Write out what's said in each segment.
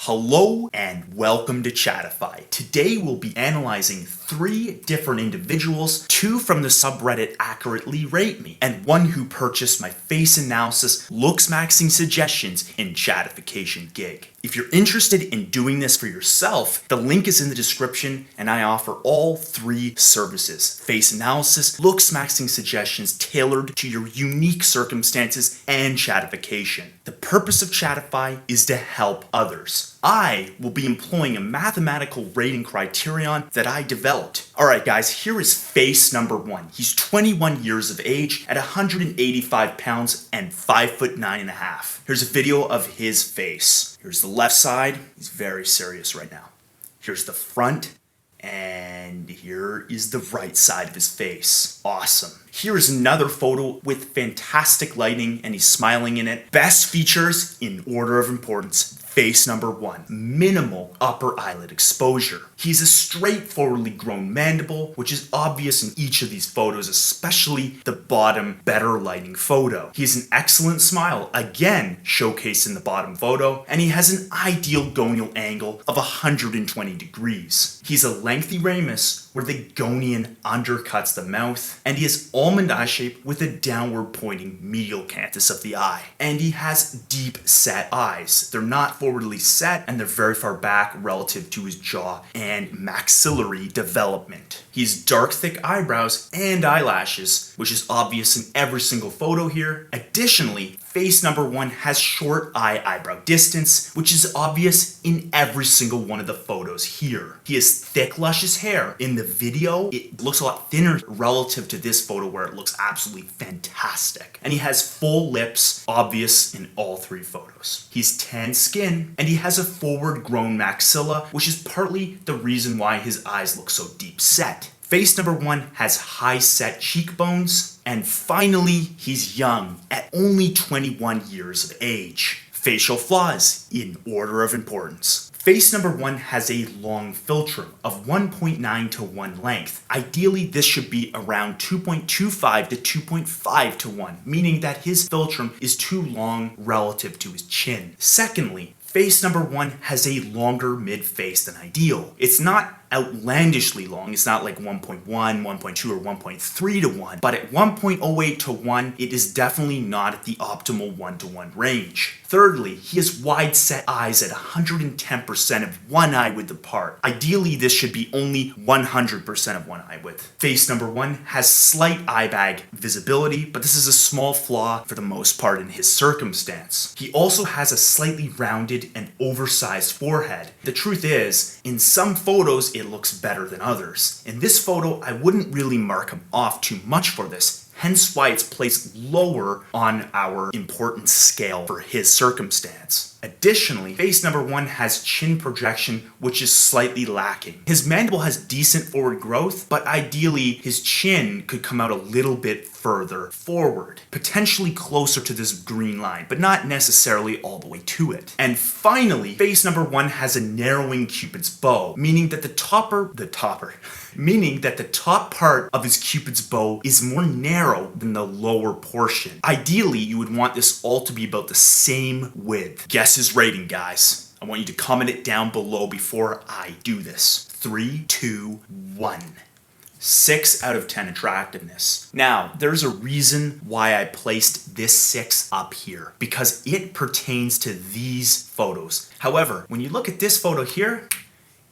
Hello and welcome to Chadify. Today we'll be analyzing 3 different individuals, 2 from the subreddit Accurately Rate Me, and 1 who purchased my face analysis Looksmaxxing suggestions in Chatification gig. If you're interested in doing this for yourself, the link is in the description and I offer all 3 services. Face analysis, Looksmaxxing suggestions tailored to your unique circumstances, and Chatification. The purpose of Chadify is to help others. I will be employing a mathematical rating criterion that I developed. Alright guys, here is face number 1. He's 21 years of age at 185 pounds and 5'9.5". Here's a video of his face. Here's the left side. He's very serious right now. Here's the front. And here is the right side of his face. Awesome. Here is another photo with fantastic lighting and he's smiling in it. Best features in order of importance. Face number 1, minimal upper eyelid exposure. He's a straightforwardly grown mandible, which is obvious in each of these photos, especially the bottom better lighting photo. He has an excellent smile, again showcased in the bottom photo, and he has an ideal gonial angle of 120 degrees. He's a lengthy ramus where the gonian undercuts the mouth, and he has almond eye shape with a downward pointing medial canthus of the eye. And he has deep set eyes. They're not forwardly set and they're very far back relative to his jaw and maxillary development. He has dark thick eyebrows and eyelashes, which is obvious in every single photo here. Additionally, face number 1 has short eye-eyebrow distance, which is obvious in every single one of the photos here. He has thick, luscious hair. In the video, it looks a lot thinner relative to this photo where it looks absolutely fantastic. And he has full lips, obvious in all 3 photos. He's tan skin, and he has a forward-grown maxilla, which is partly the reason why his eyes look so deep set. Face number 1 has high set cheekbones, and finally, he's young at only 21 years of age. Facial flaws in order of importance. Face number 1 has a long philtrum of 1.9 to 1 length. Ideally, this should be around 2.25 to 2.5 to 1, meaning that his philtrum is too long relative to his chin. Secondly, face number 1 has a longer mid-face than ideal. It's not outlandishly long. It's not like 1.1, 1.2, or 1.3 to 1, but at 1.08 to 1, it is definitely not at the optimal 1-to-1 range. Thirdly, he has wide set eyes at 110% of one eye width apart. Ideally, this should be only 100% of one eye width. Face number 1 has slight eye bag visibility, but this is a small flaw for the most part in his circumstance. He also has a slightly rounded and oversized forehead. The truth is, in some photos, it looks better than others. In this photo, I wouldn't really mark him off too much for this, hence why it's placed lower on our importance scale for his circumstance. Additionally, face number 1 has chin projection, which is slightly lacking. His mandible has decent forward growth, but ideally his chin could come out a little bit further forward, potentially closer to this green line, but not necessarily all the way to it. And finally, face number 1 has a narrowing Cupid's bow, meaning that the top part of his Cupid's bow is more narrow than the lower portion. Ideally, you would want this all to be about the same width. Guess his rating, guys. I want you to comment it down below before I do this. 3, 2, 1. 6 out of 10 attractiveness. Now, there's a reason why I placed this 6 up here, because it pertains to these photos. However, when you look at this photo here,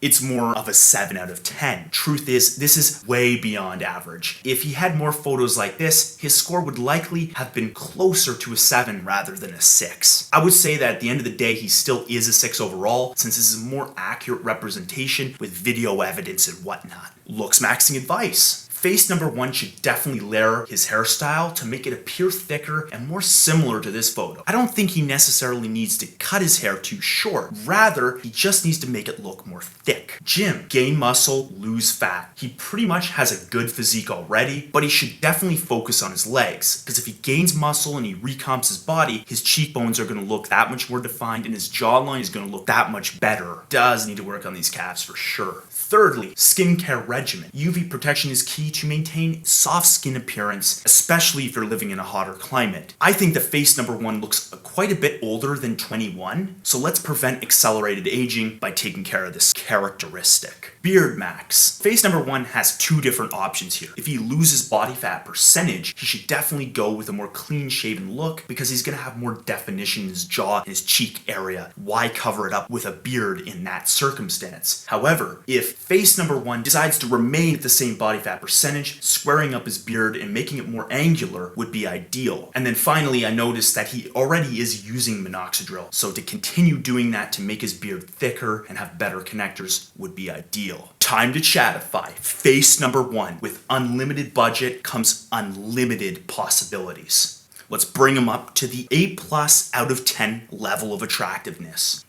it's more of a 7 out of 10. Truth is, this is way beyond average. If he had more photos like this, his score would likely have been closer to a 7 rather than a 6. I would say that at the end of the day, he still is a 6 overall, since this is a more accurate representation with video evidence and whatnot. Looksmaxxing advice. Face number 1 should definitely layer his hairstyle to make it appear thicker and more similar to this photo. I don't think he necessarily needs to cut his hair too short. Rather, he just needs to make it look more thick. Gym, gain muscle, lose fat. He pretty much has a good physique already, but he should definitely focus on his legs, because if he gains muscle and he recomps his body, his cheekbones are going to look that much more defined and his jawline is going to look that much better. Does need to work on these calves for sure. Thirdly, skincare regimen. UV protection is key to maintain soft skin appearance, especially if you're living in a hotter climate. I think the face number 1 looks quite a bit older than 21, so let's prevent accelerated aging by taking care of this characteristic. Beard max. Face number 1 has 2 different options here. If he loses body fat percentage, he should definitely go with a more clean shaven look because he's gonna have more definition in his jaw and his cheek area. Why cover it up with a beard in that circumstance? However, if face number 1 decides to remain at the same body fat percentage, squaring up his beard and making it more angular would be ideal. And then finally, I noticed that he already is using minoxidil, so to continue doing that to make his beard thicker and have better connectors would be ideal. Time to Chadify. Face number 1. With unlimited budget comes unlimited possibilities. Let's bring him up to the 8+ out of 10 level of attractiveness.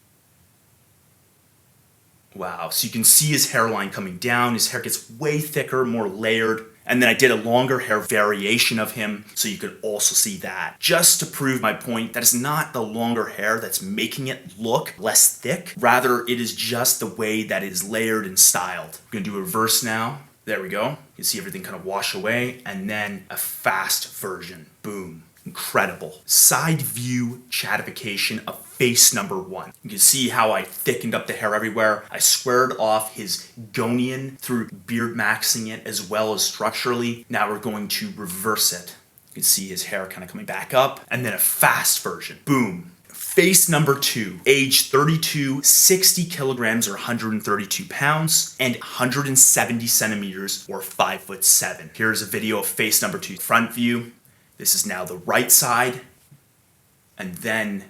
Wow, so you can see his hairline coming down, his hair gets way thicker, more layered, and then I did a longer hair variation of him, so you could also see that. Just to prove my point, that is not the longer hair that's making it look less thick, rather it is just the way that it is layered and styled. I'm gonna do a reverse now. There we go. You can see everything kind of wash away, and then a fast version. Boom. Incredible. Side view chatification of face number 1. You can see how I thickened up the hair everywhere. I squared off his gonian through beard maxing it as well as structurally. Now we're going to reverse it. You can see his hair kind of coming back up, and then a fast version. Boom. Face number 2, age 32, 60 kilograms or 132 pounds, and 170 centimeters or 5'7". Here's a video of face number 2. Front view. This is now the right side, and then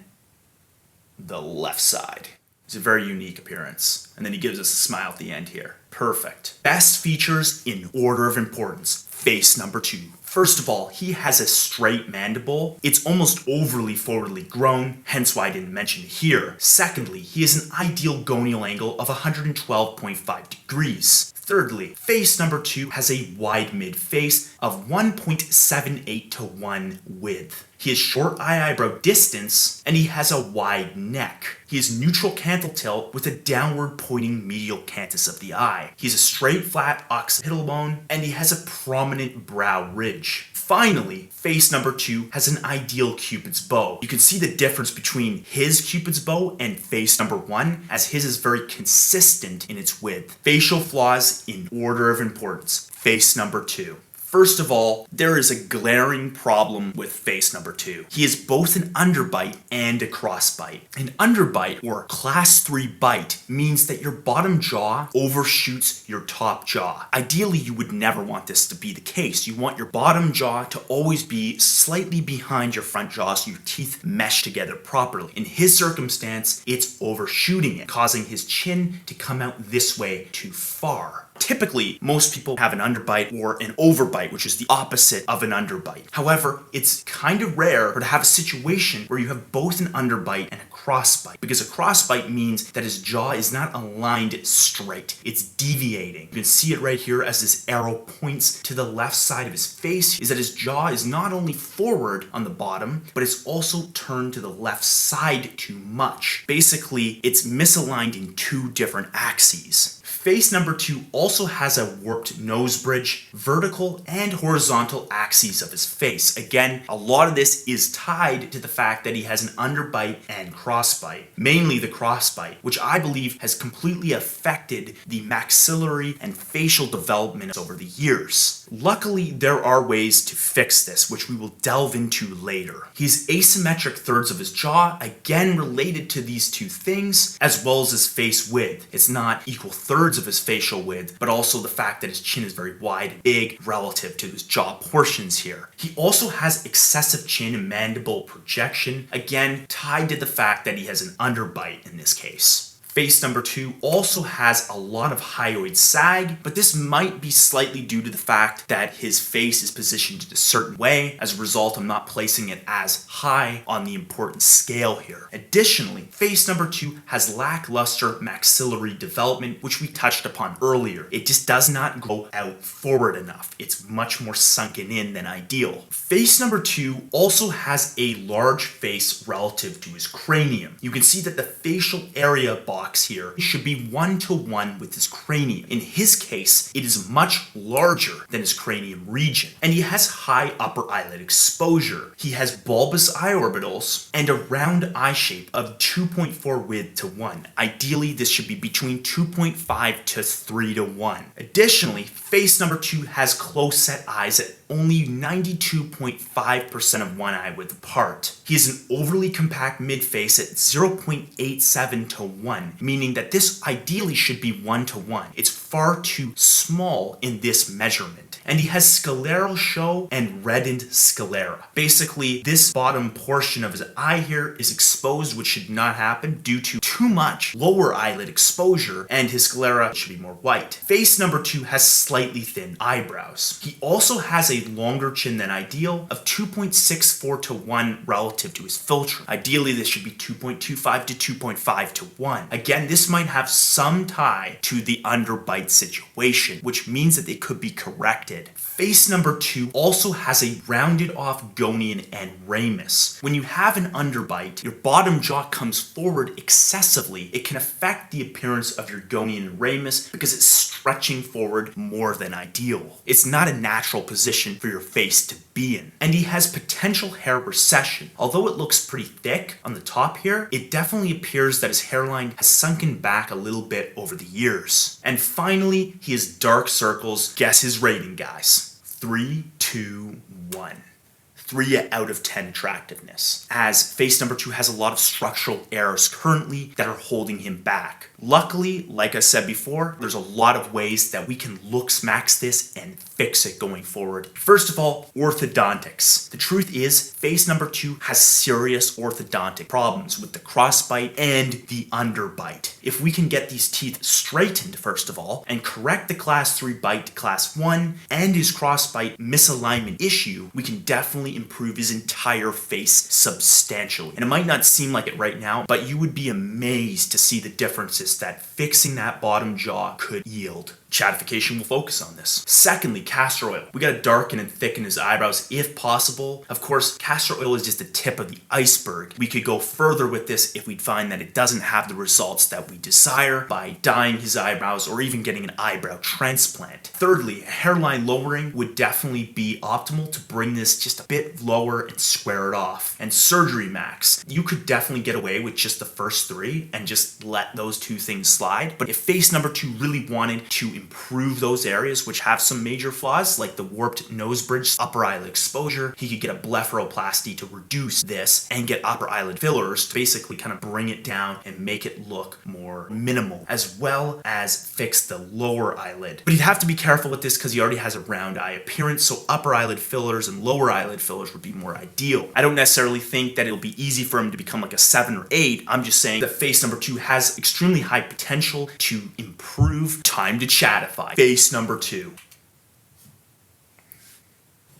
the left side. It's a very unique appearance. And then he gives us a smile at the end here. Perfect. Best features in order of importance. Face number 2. First of all, he has a straight mandible. It's almost overly forwardly grown, hence why I didn't mention it here. Secondly, he has an ideal gonial angle of 112.5 degrees. Thirdly, face number 2 has a wide mid-face of 1.78 to 1 width. He has short eye-eyebrow distance, and he has a wide neck. He has neutral canthal tilt with a downward pointing medial canthus of the eye. He has a straight flat occipital bone, and he has a prominent brow ridge. Finally, face number 2 has an ideal Cupid's bow. You can see the difference between his Cupid's bow and face number 1, as his is very consistent in its width. Facial flaws in order of importance. Face number 2. First of all, there is a glaring problem with face number 2. He is both an underbite and a crossbite. An underbite, or class 3 bite, means that your bottom jaw overshoots your top jaw. Ideally, you would never want this to be the case. You want your bottom jaw to always be slightly behind your front jaw so your teeth mesh together properly. In his circumstance, it's overshooting it, causing his chin to come out this way too far. Typically, most people have an underbite or an overbite, which is the opposite of an underbite. However, it's kind of rare to have a situation where you have both an underbite and a crossbite, because a crossbite means that his jaw is not aligned straight. It's deviating. You can see it right here as this arrow points to the left side of his face, is that his jaw is not only forward on the bottom, but it's also turned to the left side too much. Basically, it's misaligned in 2 different axes. Face number 2 also has a warped nose bridge, vertical and horizontal axes of his face. Again, a lot of this is tied to the fact that he has an underbite and crossbite, mainly the crossbite, which I believe has completely affected the maxillary and facial development over the years. Luckily, there are ways to fix this, which we will delve into later. He's asymmetric thirds of his jaw, again related to these 2 things, as well as his face width. It's not equal thirds of his facial width, but also the fact that his chin is very wide and big relative to his jaw portions here. He also has excessive chin and mandible projection, again tied to the fact that he has an underbite in this case. Face number 2 also has a lot of hyoid sag, but this might be slightly due to the fact that his face is positioned in a certain way. As a result, I'm not placing it as high on the importance scale here. Additionally, face number 2 has lackluster maxillary development, which we touched upon earlier. It just does not go out forward enough. It's much more sunken in than ideal. Face number 2 also has a large face relative to his cranium. You can see that the facial area body box here should be 1-to-1 with his cranium. In his case, it is much larger than his cranium region, and he has high upper eyelid exposure. He has bulbous eye orbitals and a round eye shape of 2.4 width to 1. Ideally, this should be between 2.5 to 3 to 1. Additionally, face number 2 has close set eyes at only 92.5% of one eye width apart. He has an overly compact mid-face at 0.87 to 1, meaning that this ideally should be 1-to-1. It's far too small in this measurement. And he has scleral show and reddened sclera. Basically, this bottom portion of his eye here is exposed, which should not happen due to too much lower eyelid exposure, and his sclera should be more white. Face number 2 has slightly thin eyebrows. He also has a longer chin than ideal of 2.64 to 1 relative to his filter. Ideally, this should be 2.25 to 2.5 to 1. Again, this might have some tie to the underbite situation, which means that it could be corrected. Face number 2 also has a rounded off gonian and ramus. When you have an underbite, your bottom jaw comes forward excessively. It can affect the appearance of your gonian and ramus because it's stretching forward more than ideal. It's not a natural position for your face to be in. And he has potential hair recession. Although it looks pretty thick on the top here, it definitely appears that his hairline has sunken back a little bit over the years. And finally, he has dark circles. Guess his rating, guys. 3, 2, 1. 3 out of 10 attractiveness, as face number 2 has a lot of structural errors currently that are holding him back. Luckily, like I said before, there's a lot of ways that we can Looksmaxx this and fix it going forward. First of all, orthodontics. The truth is, face number 2 has serious orthodontic problems with the crossbite and the underbite. If we can get these teeth straightened, first of all, and correct the class 3 bite to class 1 and his crossbite misalignment issue, we can definitely improve his entire face substantially. And it might not seem like it right now, but you would be amazed to see the differences that fixing that bottom jaw could yield. Chadification will focus on this. Secondly, castor oil. We gotta darken and thicken his eyebrows if possible. Of course, castor oil is just the tip of the iceberg. We could go further with this if we'd find that it doesn't have the results that we desire by dyeing his eyebrows or even getting an eyebrow transplant. Thirdly, hairline lowering would definitely be optimal to bring this just a bit lower and square it off. And surgery max. You could definitely get away with just the first 3 and just let those 2 things slide. But if face number 2 really wanted to improve those areas which have some major flaws, like the warped nose bridge, upper eyelid exposure, he could get a blepharoplasty to reduce this and get upper eyelid fillers to basically kind of bring it down and make it look more minimal, as well as fix the lower eyelid. But he'd have to be careful with this because he already has a round eye appearance, so upper eyelid fillers and lower eyelid fillers would be more ideal. I don't necessarily think that it'll be easy for him to become like a 7 or 8. I'm just saying that face number 2 has extremely high potential to improve. Time to Chadify. Face number 2.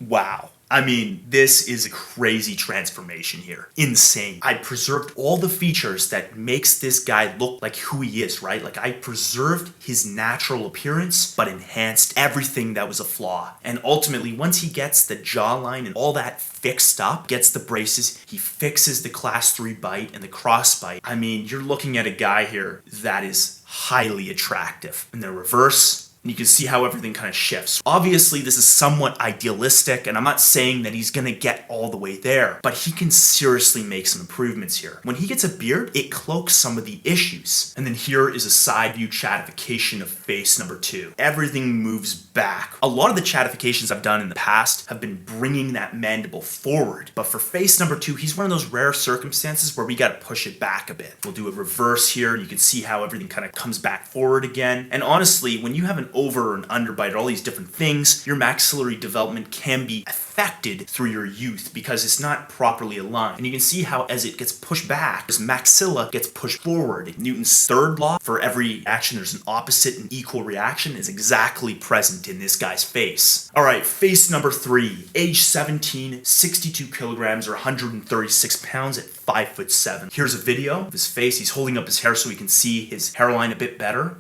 Wow. I mean, this is a crazy transformation here. Insane. I preserved all the features that makes this guy look like who he is, right? Like I preserved his natural appearance, but enhanced everything that was a flaw. And ultimately, once he gets the jawline and all that fixed up, gets the braces, he fixes the class 3 bite and the crossbite. I mean, you're looking at a guy here that is highly attractive. In the reverse, and you can see how everything kind of shifts. Obviously, this is somewhat idealistic, and I'm not saying that he's gonna get all the way there, but he can seriously make some improvements here. When he gets a beard, it cloaks some of the issues. And then here is a side view chatification of face number 2. Everything moves back. A lot of the chatifications I've done in the past have been bringing that mandible forward, but for face number 2, he's one of those rare circumstances where we gotta push it back a bit. We'll do a reverse here, and you can see how everything kind of comes back forward again. And honestly, when you have an over and underbite, all these different things, your maxillary development can be affected through your youth because it's not properly aligned. And you can see how as it gets pushed back, his maxilla gets pushed forward. Newton's third law, for every action there's an opposite and equal reaction, is exactly present in this guy's face. All right, face number 3, age 17, 62 kilograms or 136 pounds at 5'7". Here's a video of his face. He's holding up his hair so we can see his hairline a bit better.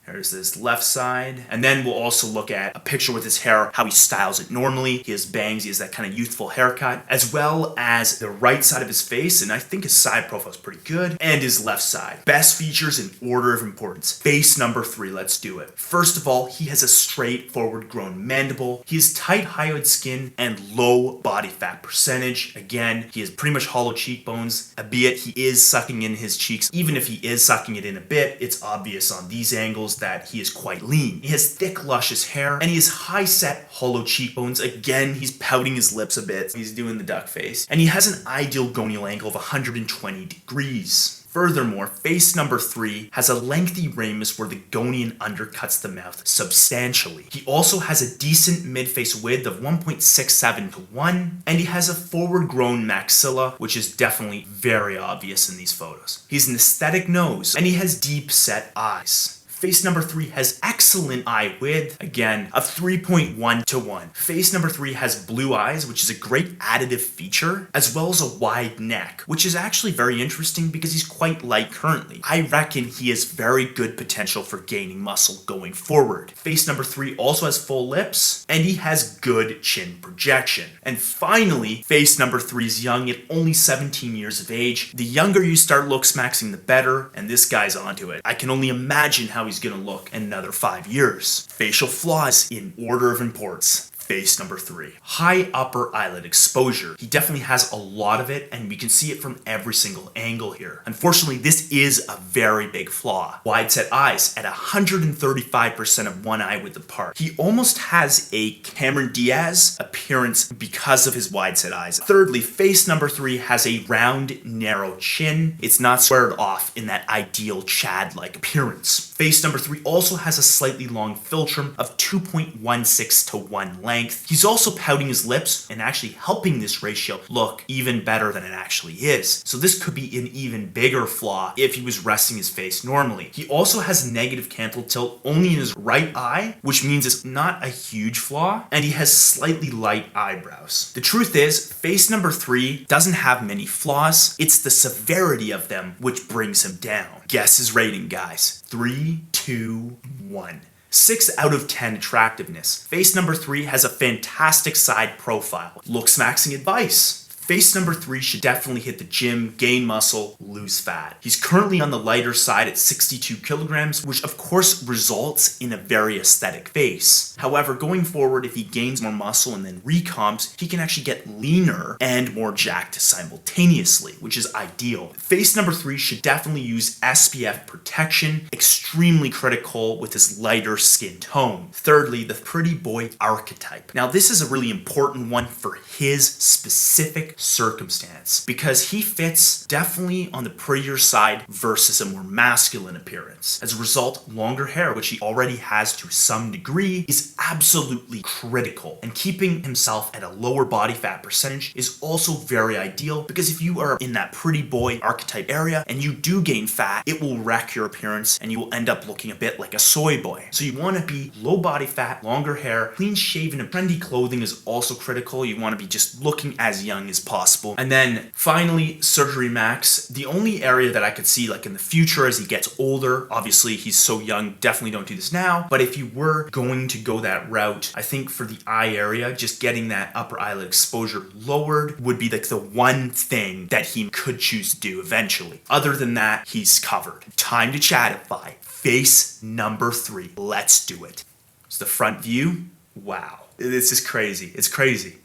There's this left side. And then we'll also look at a picture with his hair, how he styles it normally. He has bangs, he has that kind of youthful haircut, as well as the right side of his face, and I think his side profile is pretty good, and his left side. Best features in order of importance. Face number 3, let's do it. First of all, he has a straightforward grown mandible. He has tight hyoid skin and low body fat percentage. Again, he has pretty much hollow cheekbones, albeit he is sucking in his cheeks. Even if he is sucking it in a bit, it's obvious on these angles that he is quite lean. He has thick, luscious hair, and he has high set, hollow cheekbones. Again, he's pouting his lips a bit. He's doing the duck face. And he has an ideal gonial angle of 120 degrees. Furthermore, face number 3 has a lengthy ramus where the gonian undercuts the mouth substantially. He also has a decent mid-face width of 1.67 to 1, and he has a forward-grown maxilla, which is definitely very obvious in these photos. He has an aesthetic nose, and he has deep-set eyes. Face number 3 has excellent eye width, again, of 3.1 to 1. Face number 3 has blue eyes, which is a great additive feature, as well as a wide neck, which is actually very interesting because he's quite light currently. I reckon he has very good potential for gaining muscle going forward. Face number 3 also has full lips, and he has good chin projection. And finally, face number 3 is young at only 17 years of age. The younger you start Looksmaxxing, the better, and this guy's onto it. I can only imagine how he's gonna look in another 5 years. Facial flaws in order of importance. Face number 3. High upper eyelid exposure. He definitely has a lot of it, and we can see it from every single angle here. Unfortunately, this is a very big flaw. Wide set eyes at 135% of one eye width apart. He almost has a Cameron Diaz appearance because of his wide set eyes. Thirdly, face number 3 has a round, narrow chin. It's not squared off in that ideal Chad-like appearance. Face number 3 also has a slightly long philtrum of 2.16 to 1 length. He's also pouting his lips and actually helping this ratio look even better than it actually is. So this could be an even bigger flaw if he was resting his face normally. He also has negative canthal tilt only in his right eye, which means it's not a huge flaw, and he has slightly light eyebrows. The truth is, face number 3 doesn't have many flaws. It's the severity of them which brings him down. Guess his rating, guys. 3, 2, 1. 6 out of 10 attractiveness. Face number 3 has a fantastic side profile. Looksmaxxing advice. Face number 3 should definitely hit the gym, gain muscle, lose fat. He's currently on the lighter side at 62 kilograms, which of course results in a very aesthetic face. However, going forward, if he gains more muscle and then recomps, he can actually get leaner and more jacked simultaneously, which is ideal. Face number 3 should definitely use SPF protection, extremely critical with his lighter skin tone. Thirdly, the pretty boy archetype. Now, this is a really important one for his specific circumstance because he fits definitely on the prettier side versus a more masculine appearance. As a result, longer hair, which he already has to some degree, is absolutely critical, and keeping himself at a lower body fat percentage is also very ideal because if you are in that pretty boy archetype area and you do gain fat, it will wreck your appearance and you will end up looking a bit like a soy boy. So you want to be low body fat, longer hair, clean shaven, and trendy clothing is also critical. You want to be just looking as young as possible. And then finally, surgery max. The only area that I could see like in the future as he gets older, obviously he's so young, definitely don't do this now, but if you were going to go that route, I think for the eye area, just getting that upper eyelid exposure lowered would be like the one thing that he could choose to do eventually. Other than that, he's covered. Time to Chadify. Face number 3. Let's do it. It's the front view. Wow. This is crazy. It's crazy.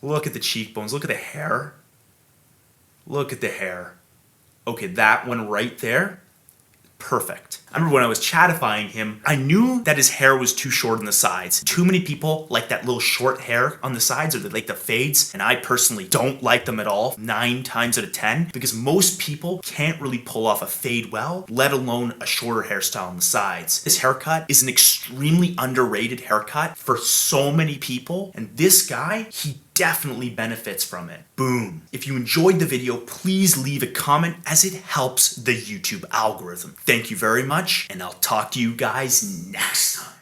Look at the cheekbones. Look at the hair. Look at the hair. Okay, that one right there, perfect. I remember when I was Chadifying him, I knew that his hair was too short on the sides. Too many people like that little short hair on the sides, or they like the fades, and I personally don't like them at all 9 times out of 10 because most people can't really pull off a fade well, let alone a shorter hairstyle on the sides. This haircut is an extremely underrated haircut for so many people, and this guy, he definitely benefits from it. Boom. If you enjoyed the video, please leave a comment as it helps the YouTube algorithm. Thank you very much, and I'll talk to you guys next time.